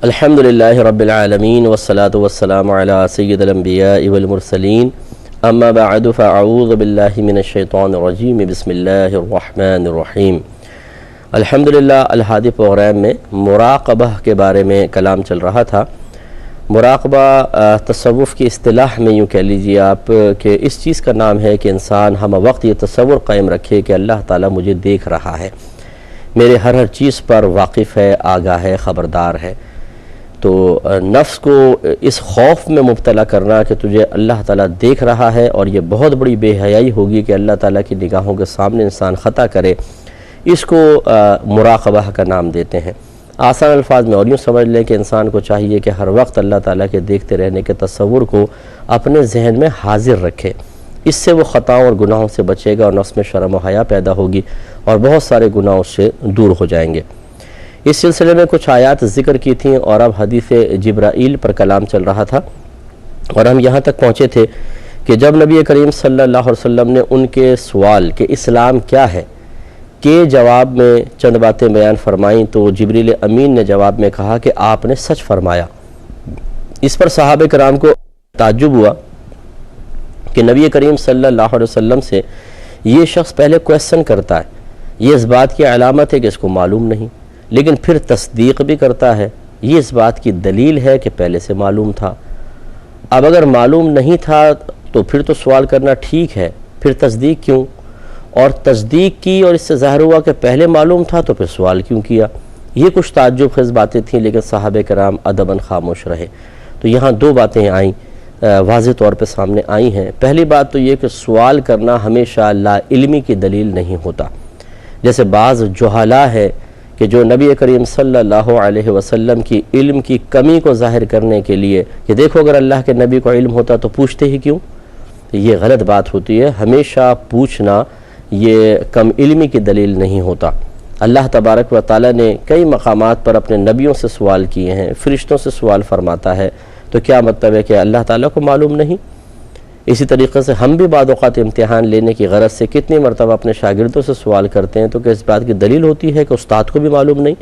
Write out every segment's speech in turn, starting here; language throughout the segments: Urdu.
الحمدللہ رب العالمین والصلاة والسلام علی سید الانبیاء والمرسلین اما بعد فاعوذ باللہ من الشیطان الرجیم بسم اللہ الرحمن الرحیم۔ الحمدللہ الہادی پروگرام میں مراقبہ کے بارے میں کلام چل رہا تھا۔ مراقبہ تصوف کی اصطلاح میں یوں کہہ لیجیے آپ کہ اس چیز کا نام ہے کہ انسان ہم وقت یہ تصور قائم رکھے کہ اللہ تعالیٰ مجھے دیکھ رہا ہے، میرے ہر چیز پر واقف ہے، آگاہ ہے، خبردار ہے۔ تو نفس کو اس خوف میں مبتلا کرنا کہ تجھے اللہ تعالیٰ دیکھ رہا ہے اور یہ بہت بڑی بے حیائی ہوگی کہ اللہ تعالیٰ کی نگاہوں کے سامنے انسان خطا کرے، اس کو مراقبہ کا نام دیتے ہیں۔ آسان الفاظ میں اور یوں سمجھ لیں کہ انسان کو چاہیے کہ ہر وقت اللہ تعالیٰ کے دیکھتے رہنے کے تصور کو اپنے ذہن میں حاضر رکھے، اس سے وہ خطاؤں اور گناہوں سے بچے گا اور نفس میں شرم و حیا پیدا ہوگی اور بہت سارے گناہ اس سے دور ہو جائیں گے۔ اس سلسلے میں کچھ آیات ذکر کی تھیں اور اب حدیث جبرائیل پر کلام چل رہا تھا، اور ہم یہاں تک پہنچے تھے کہ جب نبی کریم صلی اللہ علیہ وسلم نے ان کے سوال کہ اسلام کیا ہے کے جواب میں چند باتیں بیان فرمائیں تو جبریل امین نے جواب میں کہا کہ آپ نے سچ فرمایا۔ اس پر صحابہ کرام کو تعجب ہوا کہ نبی کریم صلی اللہ علیہ وسلم سے یہ شخص پہلے کویسچن کرتا ہے، یہ اس بات کی علامت ہے کہ اس کو معلوم نہیں، لیکن پھر تصدیق بھی کرتا ہے، یہ اس بات کی دلیل ہے کہ پہلے سے معلوم تھا۔ اب اگر معلوم نہیں تھا تو پھر تو سوال کرنا ٹھیک ہے، پھر تصدیق کیوں؟ اور تصدیق کی اور اس سے ظاہر ہوا کہ پہلے معلوم تھا تو پھر سوال کیوں کیا؟ یہ کچھ تعجب خیز باتیں تھیں، لیکن صحابہ کرام ادباً خاموش رہے۔ تو یہاں دو باتیں آئیں، واضح طور پہ سامنے آئی ہیں۔ پہلی بات تو یہ کہ سوال کرنا ہمیشہ لا علمی کی دلیل نہیں ہوتا۔ جیسے بعض جہالا ہے کہ جو نبی کریم صلی اللہ علیہ وسلم کی علم کی کمی کو ظاہر کرنے کے لیے کہ دیکھو اگر اللہ کے نبی کو علم ہوتا تو پوچھتے ہی کیوں، یہ غلط بات ہوتی ہے۔ ہمیشہ پوچھنا یہ کم علمی کی دلیل نہیں ہوتا۔ اللہ تبارک و تعالیٰ نے کئی مقامات پر اپنے نبیوں سے سوال کیے ہیں، فرشتوں سے سوال فرماتا ہے، تو کیا مطلب ہے کہ اللہ تعالیٰ کو معلوم نہیں؟ اسی طریقے سے ہم بھی بعض اوقات امتحان لینے کی غرض سے کتنی مرتبہ اپنے شاگردوں سے سوال کرتے ہیں، تو کہ اس بات کی دلیل ہوتی ہے کہ استاد کو بھی معلوم نہیں؟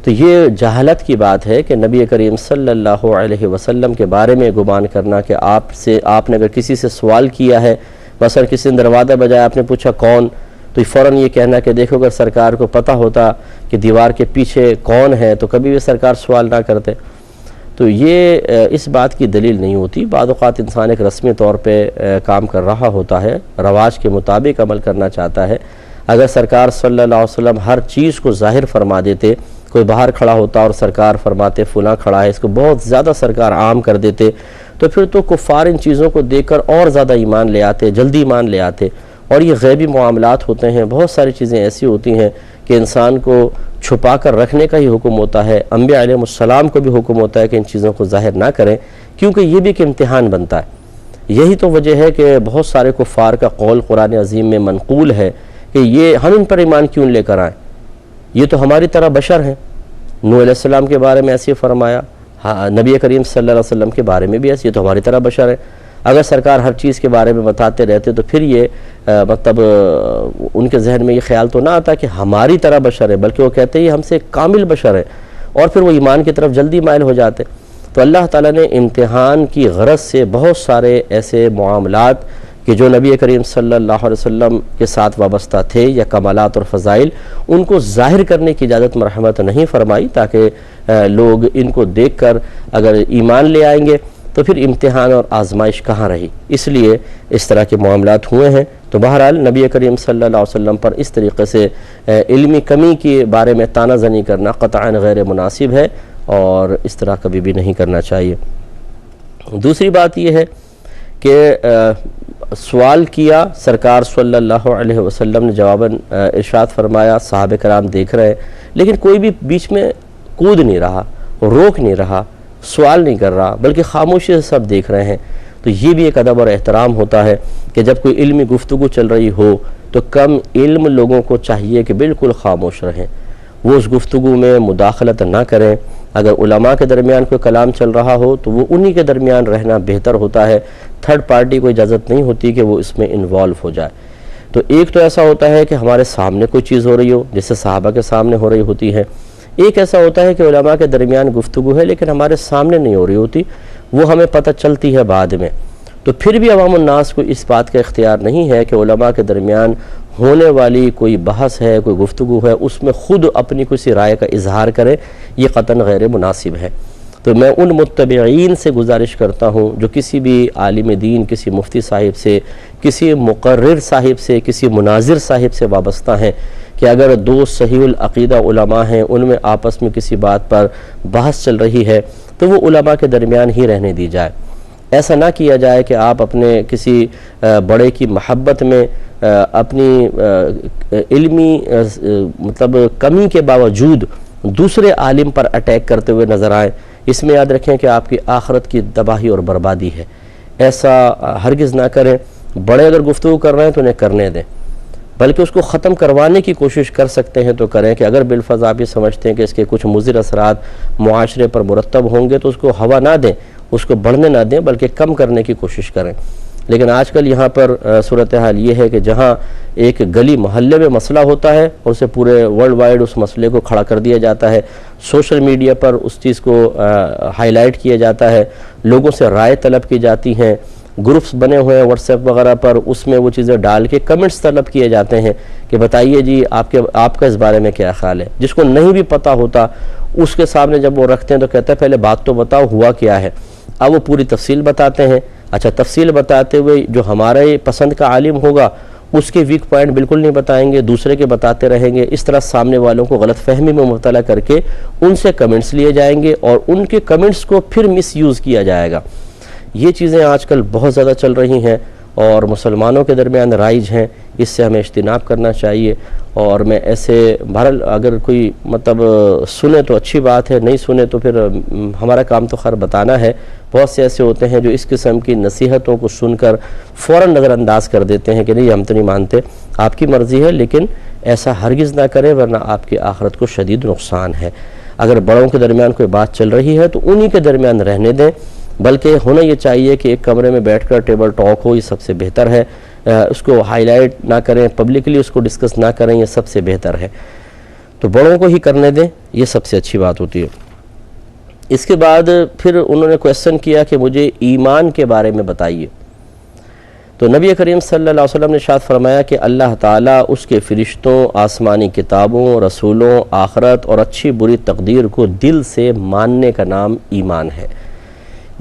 تو یہ جہالت کی بات ہے کہ نبی کریم صلی اللہ علیہ وسلم کے بارے میں گمان کرنا کہ آپ نے اگر کسی سے سوال کیا ہے، مثلا کسی نے دروازہ بجایا، آپ نے پوچھا کون، تو فوراً یہ کہنا کہ دیکھو اگر سرکار کو پتہ ہوتا کہ دیوار کے پیچھے کون ہے تو کبھی بھی سرکار سوال نہ کرتے۔ تو یہ اس بات کی دلیل نہیں ہوتی۔ بعض اوقات انسان ایک رسمی طور پہ کام کر رہا ہوتا ہے، رواج کے مطابق عمل کرنا چاہتا ہے۔ اگر سرکار صلی اللہ علیہ وسلم ہر چیز کو ظاہر فرما دیتے، کوئی باہر کھڑا ہوتا اور سرکار فرماتے فلاں کھڑا ہے، اس کو بہت زیادہ سرکار عام کر دیتے، تو پھر تو کفار ان چیزوں کو دیکھ کر اور زیادہ ایمان لے آتے، جلدی ایمان لے آتے۔ اور یہ غیبی معاملات ہوتے ہیں، بہت ساری چیزیں ایسی ہوتی ہیں کہ انسان کو چھپا کر رکھنے کا ہی حکم ہوتا ہے۔ انبیاء علیہ السلام کو بھی حکم ہوتا ہے کہ ان چیزوں کو ظاہر نہ کریں، کیونکہ یہ بھی ایک امتحان بنتا ہے۔ یہی تو وجہ ہے کہ بہت سارے کفار کا قول قرآن عظیم میں منقول ہے کہ یہ ہم ان پر ایمان کیوں لے کر آئیں، یہ تو ہماری طرح بشر ہیں۔ نوح علیہ السلام کے بارے میں ایسے فرمایا، نبی کریم صلی اللہ علیہ وسلم کے بارے میں بھی ایسے، یہ تو ہماری طرح بشر ہے۔ اگر سرکار ہر چیز کے بارے میں بتاتے رہتے تو پھر یہ مطلب ان کے ذہن میں یہ خیال تو نہ آتا کہ ہماری طرح بشر ہے، بلکہ وہ کہتے ہیں ہم سے کامل بشر ہے، اور پھر وہ ایمان کی طرف جلدی مائل ہو جاتے۔ تو اللہ تعالیٰ نے امتحان کی غرض سے بہت سارے ایسے معاملات کہ جو نبی کریم صلی اللہ علیہ وسلم کے ساتھ وابستہ تھے یا کمالات اور فضائل، ان کو ظاہر کرنے کی اجازت مرحمت نہیں فرمائی، تاکہ لوگ ان کو دیکھ کر اگر ایمان لے آئیں گے تو پھر امتحان اور آزمائش کہاں رہی۔ اس لیے اس طرح کے معاملات ہوئے ہیں۔ تو بہرحال نبی کریم صلی اللہ علیہ وسلم پر اس طریقے سے علمی کمی کے بارے میں طعنہ زنی کرنا قطعاً غیر مناسب ہے، اور اس طرح کبھی بھی نہیں کرنا چاہیے۔ دوسری بات یہ ہے کہ سوال کیا، سرکار صلی اللہ علیہ وسلم نے جواباً ارشاد فرمایا، صحابہ کرام دیکھ رہے ہیں، لیکن کوئی بھی بیچ میں کود نہیں رہا، روک نہیں رہا، سوال نہیں کر رہا، بلکہ خاموشی سے سب دیکھ رہے ہیں۔ تو یہ بھی ایک ادب اور احترام ہوتا ہے کہ جب کوئی علمی گفتگو چل رہی ہو تو کم علم لوگوں کو چاہیے کہ بالکل خاموش رہیں، وہ اس گفتگو میں مداخلت نہ کریں۔ اگر علماء کے درمیان کوئی کلام چل رہا ہو تو وہ انہی کے درمیان رہنا بہتر ہوتا ہے، تھرڈ پارٹی کو اجازت نہیں ہوتی کہ وہ اس میں انوالو ہو جائے۔ تو ایک تو ایسا ہوتا ہے کہ ہمارے سامنے کوئی چیز ہو رہی ہو، جیسے صحابہ کے سامنے ہو رہی ہوتی ہے، ایک ایسا ہوتا ہے کہ علماء کے درمیان گفتگو ہے لیکن ہمارے سامنے نہیں ہو رہی ہوتی، وہ ہمیں پتہ چلتی ہے بعد میں، تو پھر بھی عوام الناس کو اس بات کا اختیار نہیں ہے کہ علماء کے درمیان ہونے والی کوئی بحث ہے، کوئی گفتگو ہے، اس میں خود اپنی کسی رائے کا اظہار کرے، یہ قطعاً غیر مناسب ہے۔ تو میں ان متبعین سے گزارش کرتا ہوں جو کسی بھی عالم دین، کسی مفتی صاحب سے، کسی مقرر صاحب سے، کسی مناظر صاحب سے وابستہ ہیں کہ اگر دو صحیح العقیدہ علماء ہیں، ان میں آپس میں کسی بات پر بحث چل رہی ہے تو وہ علماء کے درمیان ہی رہنے دی جائے۔ ایسا نہ کیا جائے کہ آپ اپنے کسی بڑے کی محبت میں اپنی علمی مطلب کمی کے باوجود دوسرے عالم پر اٹیک کرتے ہوئے نظر آئیں۔ اس میں یاد رکھیں کہ آپ کی آخرت کی تباہی اور بربادی ہے، ایسا ہرگز نہ کریں۔ بڑے اگر گفتگو کر رہے ہیں تو انہیں کرنے دیں، بلکہ اس کو ختم کروانے کی کوشش کر سکتے ہیں تو کریں، کہ اگر بالفرض آپ یہ سمجھتے ہیں کہ اس کے کچھ مضر اثرات معاشرے پر مرتب ہوں گے تو اس کو ہوا نہ دیں، اس کو بڑھنے نہ دیں، بلکہ کم کرنے کی کوشش کریں۔ لیکن آج کل یہاں پر صورتحال یہ ہے کہ جہاں ایک گلی محلے میں مسئلہ ہوتا ہے اور اسے پورے ورلڈ وائڈ اس مسئلے کو کھڑا کر دیا جاتا ہے، سوشل میڈیا پر اس چیز کو ہائی لائٹ کیا جاتا ہے، لوگوں سے رائے طلب کی جاتی ہیں، گروپس بنے ہوئے ہیں واٹس ایپ وغیرہ پر، اس میں وہ چیزیں ڈال کے کمنٹس طلب کیے جاتے ہیں کہ بتائیے جی آپ کا اس بارے میں کیا خیال ہے۔ جس کو نہیں بھی پتہ ہوتا اس کے سامنے جب وہ رکھتے ہیں تو کہتے ہیں پہلے بات تو بتاؤ ہوا کیا ہے۔ اب وہ پوری تفصیل بتاتے ہیں۔ اچھا، تفصیل بتاتے ہوئے جو ہمارے پسند کا عالم ہوگا اس کے ویک پوائنٹ بالکل نہیں بتائیں گے، دوسرے کے بتاتے رہیں گے۔ اس طرح سامنے والوں کو غلط فہمی میں مبتلا کر کے ان سے کمنٹس لیے جائیں گے اور ان کے کمنٹس کو پھر مس یوز کیا جائے گا۔ یہ چیزیں آج کل بہت زیادہ چل رہی ہیں اور مسلمانوں کے درمیان رائج ہیں، اس سے ہمیں اجتناب کرنا چاہیے۔ اور میں ایسے بہرحال اگر کوئی مطلب سنے تو اچھی بات ہے، نہیں سنے تو پھر ہمارا کام تو خیر بتانا ہے۔ بہت سے ایسے ہوتے ہیں جو اس قسم کی نصیحتوں کو سن کر فوراً نظر انداز کر دیتے ہیں کہ نہیں ہم تو نہیں مانتے، آپ کی مرضی ہے، لیکن ایسا ہرگز نہ کریں ورنہ آپ کی آخرت کو شدید نقصان ہے۔ اگر بڑوں کے درمیان کوئی بات چل رہی ہے تو انہی کے درمیان رہنے دیں، بلکہ ہونا یہ چاہیے کہ ایک کمرے میں بیٹھ کر ٹیبل ٹاک ہو، یہ سب سے بہتر ہے۔ اس کو ہائی لائٹ نہ کریں، پبلکلی اس کو ڈسکس نہ کریں، یہ سب سے بہتر ہے۔ تو بڑوں کو ہی کرنے دیں، یہ سب سے اچھی بات ہوتی ہے۔ اس کے بعد پھر انہوں نے کویسچن کیا کہ مجھے ایمان کے بارے میں بتائیے۔ تو نبی کریم صلی اللہ علیہ وسلم نے ارشاد فرمایا کہ اللہ تعالیٰ اس کے فرشتوں، آسمانی کتابوں، رسولوں، آخرت اور اچھی بری تقدیر کو دل سے ماننے کا نام ایمان ہے۔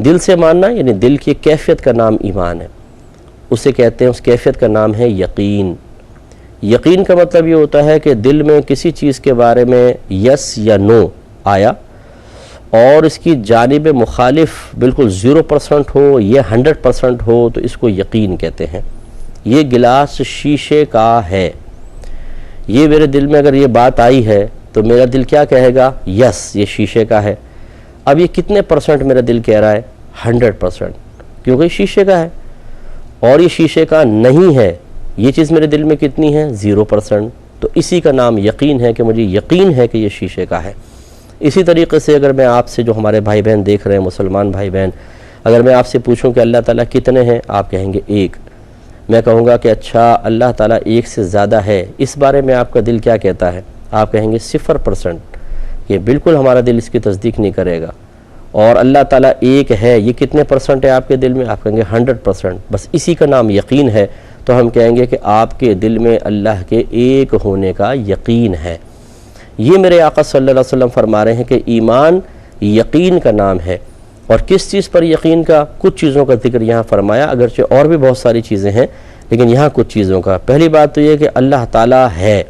دل سے ماننا یعنی دل کی کیفیت کا نام ایمان ہے، اسے کہتے ہیں، اس کیفیت کا نام ہے یقین۔ یقین کا مطلب یہ ہوتا ہے کہ دل میں کسی چیز کے بارے میں یس یا نو آیا اور اس کی جانب مخالف بالکل 0% ہو یا 100% ہو تو اس کو یقین کہتے ہیں۔ یہ گلاس شیشے کا ہے، یہ میرے دل میں اگر یہ بات آئی ہے تو میرا دل کیا کہے گا؟ یس، یہ شیشے کا ہے۔ اب یہ کتنے پرسنٹ میرا دل کہہ رہا ہے؟ 100%، کیونکہ یہ شیشے کا ہے۔ اور یہ شیشے کا نہیں ہے، یہ چیز میرے دل میں کتنی ہے؟ 0%۔ تو اسی کا نام یقین ہے کہ مجھے یقین ہے کہ یہ شیشے کا ہے۔ اسی طریقے سے اگر میں آپ سے، جو ہمارے بھائی بہن دیکھ رہے ہیں مسلمان بھائی بہن، اگر میں آپ سے پوچھوں کہ اللہ تعالیٰ کتنے ہیں، آپ کہیں گے ایک۔ میں کہوں گا کہ اچھا اللہ تعالیٰ ایک سے زیادہ ہے، اس بارے میں آپ کا دل کیا کہتا ہے؟ آپ کہیں گے 0%، یہ بالکل ہمارا دل اس کی تصدیق نہیں کرے گا۔ اور اللہ تعالیٰ ایک ہے، یہ کتنے پرسنٹ ہے آپ کے دل میں؟ آپ کہیں گے 100%۔ بس اسی کا نام یقین ہے۔ تو ہم کہیں گے کہ آپ کے دل میں اللہ کے ایک ہونے کا یقین ہے۔ یہ میرے آقا صلی اللہ علیہ وسلم فرما رہے ہیں کہ ایمان یقین کا نام ہے۔ اور کس چیز پر یقین کا؟ کچھ چیزوں کا ذکر یہاں فرمایا، اگرچہ اور بھی بہت ساری چیزیں ہیں لیکن یہاں کچھ چیزوں کا۔ پہلی بات تو یہ کہ اللہ تعالیٰ ہے،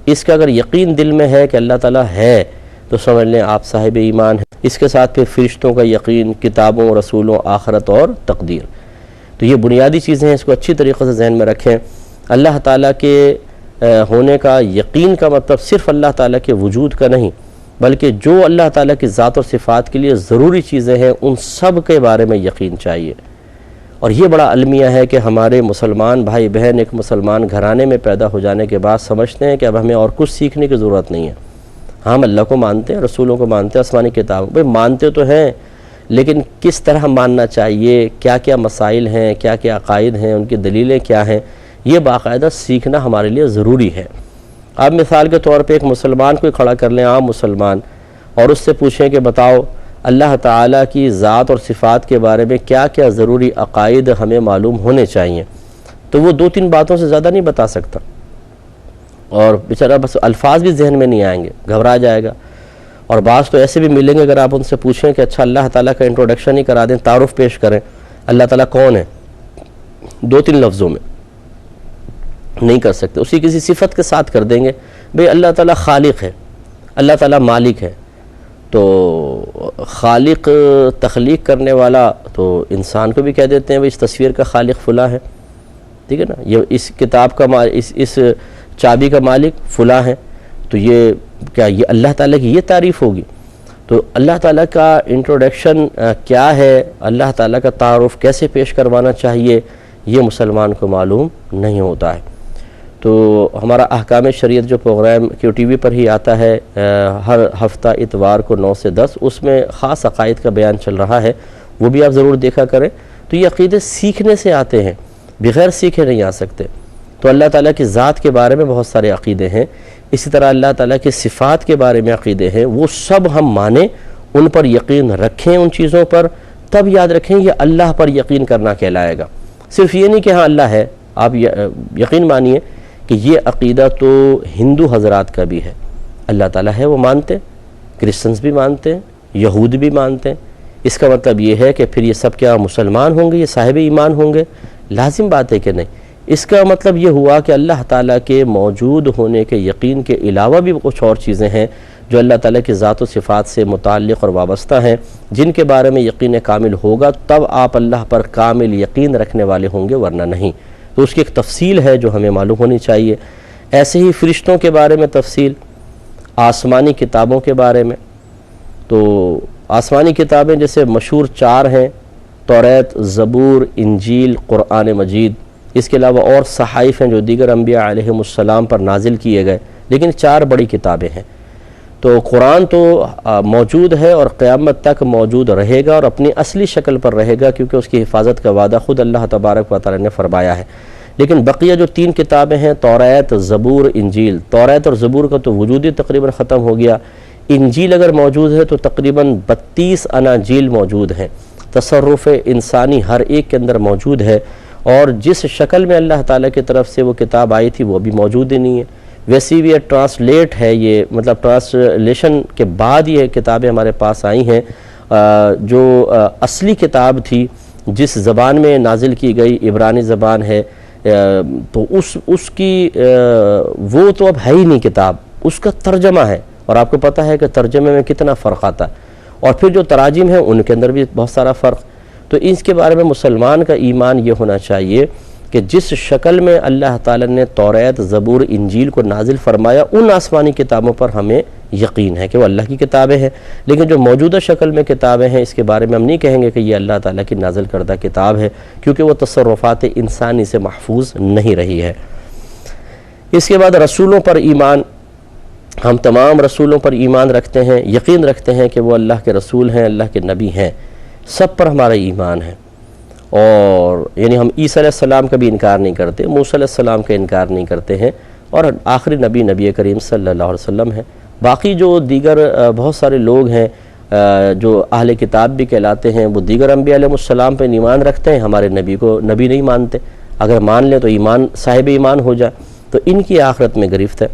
اس کا اگر یقین دل میں ہے کہ اللہ تعالیٰ ہے تو سمجھ لیں آپ صاحب ایمان ہیں۔ اس کے ساتھ پھر فرشتوں کا یقین، کتابوں، رسولوں، آخرت اور تقدیر۔ تو یہ بنیادی چیزیں ہیں، اس کو اچھی طریقے سے ذہن میں رکھیں۔ اللہ تعالیٰ کے ہونے کا یقین کا مطلب صرف اللہ تعالیٰ کے وجود کا نہیں، بلکہ جو اللہ تعالیٰ کی ذات اور صفات کے لیے ضروری چیزیں ہیں ان سب کے بارے میں یقین چاہیے۔ اور یہ بڑا المیہ ہے کہ ہمارے مسلمان بھائی بہن ایک مسلمان گھرانے میں پیدا ہو جانے کے بعد سمجھتے ہیں کہ اب ہمیں اور کچھ سیکھنے کی ضرورت نہیں ہے۔ ہم اللہ کو مانتے ہیں، رسولوں کو مانتے ہیں، آسمانی کتابوں بھائی مانتے تو ہیں، لیکن کس طرح ماننا چاہیے، کیا کیا مسائل ہیں، کیا کیا عقائد ہیں، ان کی دلیلیں کیا ہیں، یہ باقاعدہ سیکھنا ہمارے لیے ضروری ہے۔ آپ مثال کے طور پہ ایک مسلمان کو کھڑا کر لیں، عام مسلمان، اور اس سے پوچھیں کہ بتاؤ اللہ تعالیٰ کی ذات اور صفات کے بارے میں کیا کیا ضروری عقائد ہمیں معلوم ہونے چاہیے، تو وہ 2-3 باتوں سے زیادہ نہیں بتا سکتا، اور بیچارہ بس الفاظ بھی ذہن میں نہیں آئیں گے، گھبرا جائے گا۔ اور بعض تو ایسے بھی ملیں گے اگر آپ ان سے پوچھیں کہ اچھا اللہ تعالیٰ کا انٹروڈکشن ہی کرا دیں، تعارف پیش کریں، اللہ تعالیٰ کون ہے، 2-3 لفظوں میں نہیں کر سکتے، اسی کسی صفت کے ساتھ کر دیں گے، بھئی اللہ تعالیٰ خالق ہے، اللہ تعالیٰ مالک ہے، تو خالق تخلیق کرنے والا تو انسان کو بھی کہہ دیتے ہیں بھئی اس تصویر کا خالق فلاں ہے، ٹھیک ہے نا، یہ اس کتاب کا اس چابی کا مالک فلاں ہے، تو یہ کیا یہ اللہ تعالیٰ کی یہ تعریف ہوگی؟ تو اللہ تعالیٰ کا انٹروڈکشن کیا ہے، اللہ تعالیٰ کا تعارف کیسے پیش کروانا چاہیے، یہ مسلمان کو معلوم نہیں ہوتا ہے۔ تو ہمارا احکام شریعت جو پروگرام کیو ٹی وی پر ہی آتا ہے ہر ہفتہ اتوار کو 9 سے 10، اس میں خاص عقائد کا بیان چل رہا ہے، وہ بھی آپ ضرور دیکھا کریں۔ تو یہ عقیدے سیکھنے سے آتے ہیں، بغیر سیکھے نہیں آ سکتے۔ تو اللہ تعالیٰ کی ذات کے بارے میں بہت سارے عقیدے ہیں، اسی طرح اللہ تعالیٰ کی صفات کے بارے میں عقیدے ہیں، وہ سب ہم مانیں، ان پر یقین رکھیں، ان چیزوں پر، تب یاد رکھیں یہ اللہ پر یقین کرنا کہلائے گا۔ صرف یہ نہیں کہ ہاں اللہ ہے، آپ یقین مانیے کہ یہ عقیدہ تو ہندو حضرات کا بھی ہے، اللہ تعالیٰ ہے وہ مانتے ہیں، کرسچنز بھی مانتے ہیں، یہود بھی مانتے ہیں۔ اس کا مطلب یہ ہے کہ پھر یہ سب کیا مسلمان ہوں گے، یہ صاحب ایمان ہوں گے؟ لازم بات ہے کہ نہیں۔ اس کا مطلب یہ ہوا کہ اللہ تعالیٰ کے موجود ہونے کے یقین کے علاوہ بھی کچھ اور چیزیں ہیں جو اللہ تعالیٰ کی ذات و صفات سے متعلق اور وابستہ ہیں، جن کے بارے میں یقین کامل ہوگا تب آپ اللہ پر کامل یقین رکھنے والے ہوں گے، ورنہ نہیں۔ تو اس کی ایک تفصیل ہے جو ہمیں معلوم ہونی چاہیے۔ ایسے ہی فرشتوں کے بارے میں تفصیل، آسمانی کتابوں کے بارے میں، تو آسمانی کتابیں جیسے مشہور 4 ہیں، توریت، زبور، انجیل، قرآن مجید، اس کے علاوہ اور صحائف ہیں جو دیگر انبیاء علیہم السلام پر نازل کیے گئے، لیکن 4 بڑی کتابیں ہیں۔ تو قرآن تو موجود ہے اور قیامت تک موجود رہے گا اور اپنی اصلی شکل پر رہے گا، کیونکہ اس کی حفاظت کا وعدہ خود اللہ تبارک و تعالی نے فرمایا ہے۔ لیکن بقیہ جو 3 کتابیں ہیں، توریت، زبور، انجیل، توریت اور زبور کا تو وجود ہی تقریباً ختم ہو گیا۔ انجیل اگر موجود ہے تو تقریباً 32 اناجیل موجود ہیں، تصرف انسانی ہر ایک کے اندر موجود ہے، اور جس شکل میں اللہ تعالیٰ کی طرف سے وہ کتاب آئی تھی وہ بھی موجود ہی نہیں ہے۔ ویسی بھی یہ ٹرانسلیٹ ہے، یہ مطلب ٹرانسلیشن کے بعد یہ کتابیں ہمارے پاس آئی ہیں۔ جو اصلی کتاب تھی جس زبان میں نازل کی گئی، عبرانی زبان ہے، تو اس کی وہ تو اب ہے ہی نہیں کتاب، اس کا ترجمہ ہے، اور آپ کو پتہ ہے کہ ترجمے میں کتنا فرق آتا ہے، اور پھر جو تراجم ہیں ان کے اندر بھی بہت سارا فرق۔ تو اس کے بارے میں مسلمان کا ایمان یہ ہونا چاہیے کہ جس شکل میں اللہ تعالیٰ نے توریت، زبور، انجیل کو نازل فرمایا، ان آسمانی کتابوں پر ہمیں یقین ہے کہ وہ اللہ کی کتابیں ہیں، لیکن جو موجودہ شکل میں کتابیں ہیں اس کے بارے میں ہم نہیں کہیں گے کہ یہ اللہ تعالیٰ کی نازل کردہ کتاب ہے، کیونکہ وہ تصرفات انسانی سے محفوظ نہیں رہی ہے۔ اس کے بعد رسولوں پر ایمان، ہم تمام رسولوں پر ایمان رکھتے ہیں، یقین رکھتے ہیں کہ وہ اللہ کے رسول ہیں، اللہ کے نبی ہیں، سب پر ہمارا ایمان ہے۔ اور یعنی ہم عیسیٰ علیہ السلام کا بھی انکار نہیں کرتے، موسیٰ علیہ السلام کا انکار نہیں کرتے ہیں، اور آخری نبی کریم صلی اللہ علیہ وسلم ہے۔ باقی جو دیگر بہت سارے لوگ ہیں جو اہل کتاب بھی کہلاتے ہیں، وہ دیگر انبیاء علیہ السلام پہ ایمان رکھتے ہیں، ہمارے نبی کو نبی نہیں مانتے۔ اگر مان لیں تو ایمان صاحب ایمان ہو جائے، تو ان کی آخرت میں گرفت ہے۔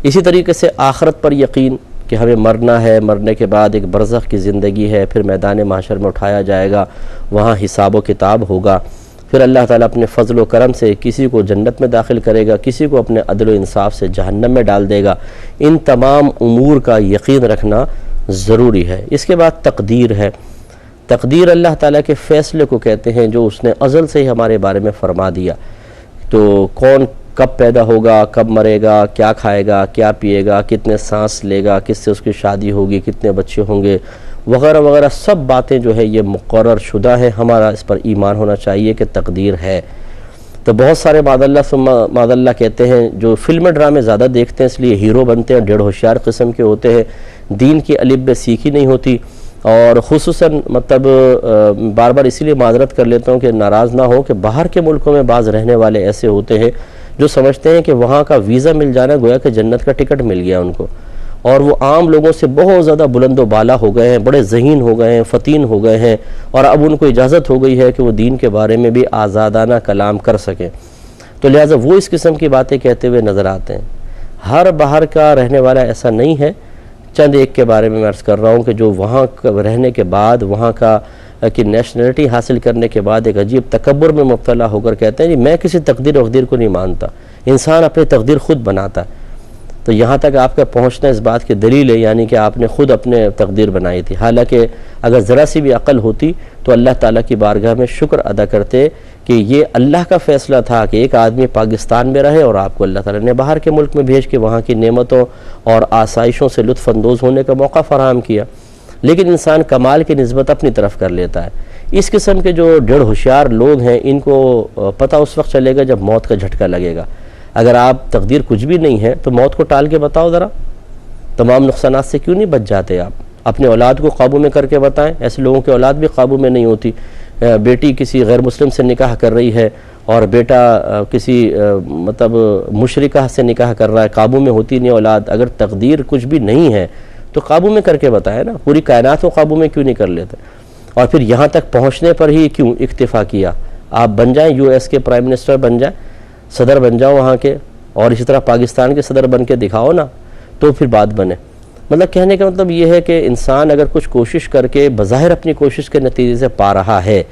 اسی طریقے سے آخرت پر یقین کہ ہمیں مرنا ہے، مرنے کے بعد ایک برزخ کی زندگی ہے، پھر میدان محشر میں اٹھایا جائے گا، وہاں حساب و کتاب ہوگا، پھر اللہ تعالیٰ اپنے فضل و کرم سے کسی کو جنت میں داخل کرے گا، کسی کو اپنے عدل و انصاف سے جہنم میں ڈال دے گا۔ ان تمام امور کا یقین رکھنا ضروری ہے۔ اس کے بعد تقدیر ہے۔ تقدیر اللہ تعالیٰ کے فیصلے کو کہتے ہیں جو اس نے ازل سے ہی ہمارے بارے میں فرما دیا۔ تو کون کب پیدا ہوگا، کب مرے گا، کیا کھائے گا، کیا پیے گا، کتنے سانس لے گا، کس سے اس کی شادی ہوگی، کتنے بچے ہوں گے، وغیرہ وغیرہ، سب باتیں جو ہے یہ مقرر شدہ ہیں۔ ہمارا اس پر ایمان ہونا چاہیے کہ تقدیر ہے۔ تو بہت سارے معاذ اللہ ثم معاذ اللہ کہتے ہیں جو فلم ڈرامے زیادہ دیکھتے ہیں، اس لیے ہیرو بنتے ہیں، ڈیڑھ ہوشیار قسم کے ہوتے ہیں، دین کی الف بے سیکھی نہیں ہوتی، اور خصوصاً مطلب بار بار اسی لیے معذرت کر لیتا ہوں کہ ناراض نہ ہو کہ باہر کے ملکوں میں بعض رہنے والے ایسے ہوتے ہیں جو سمجھتے ہیں کہ وہاں کا ویزا مل جانا گویا کہ جنت کا ٹکٹ مل گیا ان کو، اور وہ عام لوگوں سے بہت زیادہ بلند و بالا ہو گئے ہیں، بڑے ذہین ہو گئے ہیں، فتین ہو گئے ہیں، اور اب ان کو اجازت ہو گئی ہے کہ وہ دین کے بارے میں بھی آزادانہ کلام کر سکیں، تو لہٰذا وہ اس قسم کی باتیں کہتے ہوئے نظر آتے ہیں۔ ہر باہر کا رہنے والا ایسا نہیں ہے، چند ایک کے بارے میں عرض کر رہا ہوں کہ جو وہاں رہنے کے بعد وہاں کی نیشنلٹی حاصل کرنے کے بعد ایک عجیب تکبر میں مبتلا ہو کر کہتے ہیں جی میں کسی تقدیر وقدیر کو نہیں مانتا، انسان اپنی تقدیر خود بناتا ہے۔ تو یہاں تک آپ کا پہنچنا اس بات کی دلیل ہے، یعنی کہ آپ نے خود اپنے تقدیر بنائی تھی، حالانکہ اگر ذرا سی بھی عقل ہوتی تو اللہ تعالیٰ کی بارگاہ میں شکر ادا کرتے کہ یہ اللہ کا فیصلہ تھا کہ ایک آدمی پاکستان میں رہے اور آپ کو اللہ تعالیٰ نے باہر کے ملک میں بھیج کے وہاں کی نعمتوں اور آسائشوں سے لطف اندوز ہونے کا موقع فراہم کیا، لیکن انسان کمال کی نسبت اپنی طرف کر لیتا ہے۔ اس قسم کے جو ڈیڑھ ہوشیار لوگ ہیں ان کو پتہ اس وقت چلے گا جب موت کا جھٹکا لگے گا۔ اگر آپ تقدیر کچھ بھی نہیں ہے تو موت کو ٹال کے بتاؤ ذرا، تمام نقصانات سے کیوں نہیں بچ جاتے آپ؟ اپنے اولاد کو قابو میں کر کے بتائیں، ایسے لوگوں کی اولاد بھی قابو میں نہیں ہوتی، بیٹی کسی غیر مسلم سے نکاح کر رہی ہے اور بیٹا کسی مشرکہ سے نکاح کر رہا ہے، قابو میں ہوتی نہیں اولاد۔ اگر تقدیر کچھ بھی نہیں ہے تو قابو میں کر کے بتائیں نا، پوری کائنات کو قابو میں کیوں نہیں کر لیتے؟ اور پھر یہاں تک پہنچنے پر ہی کیوں اکتفا کیا؟ آپ بن جائیں یو ایس کے پرائم منسٹر بن جائیں، صدر بن جاؤ وہاں کے، اور اسی طرح پاکستان کے صدر بن کے دکھاؤ نا، تو پھر بات بنے۔ مطلب کہنے کا مطلب یہ ہے کہ انسان اگر کچھ کوشش کر کے بظاہر اپنی کوشش کے نتیجے سے پا رہا ہے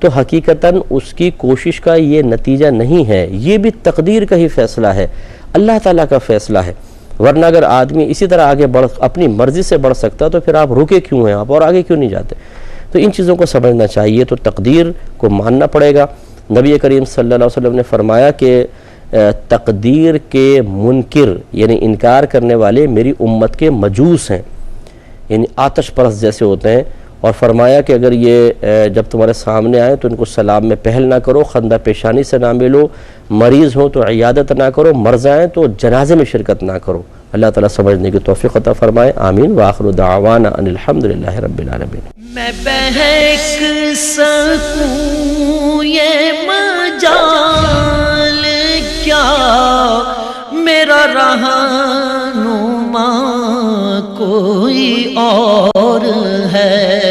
تو حقیقتاً اس کی کوشش کا یہ نتیجہ نہیں ہے، یہ بھی تقدیر کا ہی فیصلہ ہے، اللہ تعالیٰ کا فیصلہ ہے۔ ورنہ اگر آدمی اسی طرح آگے اپنی مرضی سے بڑھ سکتا تو پھر آپ رکے کیوں ہیں، آپ اور آگے کیوں نہیں جاتے؟ تو ان چیزوں کو سمجھنا چاہیے، تو تقدیر کو ماننا پڑے گا۔ نبی کریم صلی اللہ علیہ وسلم نے فرمایا کہ تقدیر کے منکر یعنی انکار کرنے والے میری امت کے مجوس ہیں، یعنی آتش پرست جیسے ہوتے ہیں، اور فرمایا کہ اگر یہ جب تمہارے سامنے آئیں تو ان کو سلام میں پہل نہ کرو، خندہ پیشانی سے نہ ملو، مریض ہو تو عیادت نہ کرو، مر جائیں تو جنازے میں شرکت نہ کرو۔ اللہ تعالیٰ سمجھنے کی توفیق عطا فرمائے، آمین۔ وآخر دعوانا ان الحمدللہ رب العالمین۔ میں بہک سکوں یہ مجال کیا، میرا رہنما کوئی اور ہے۔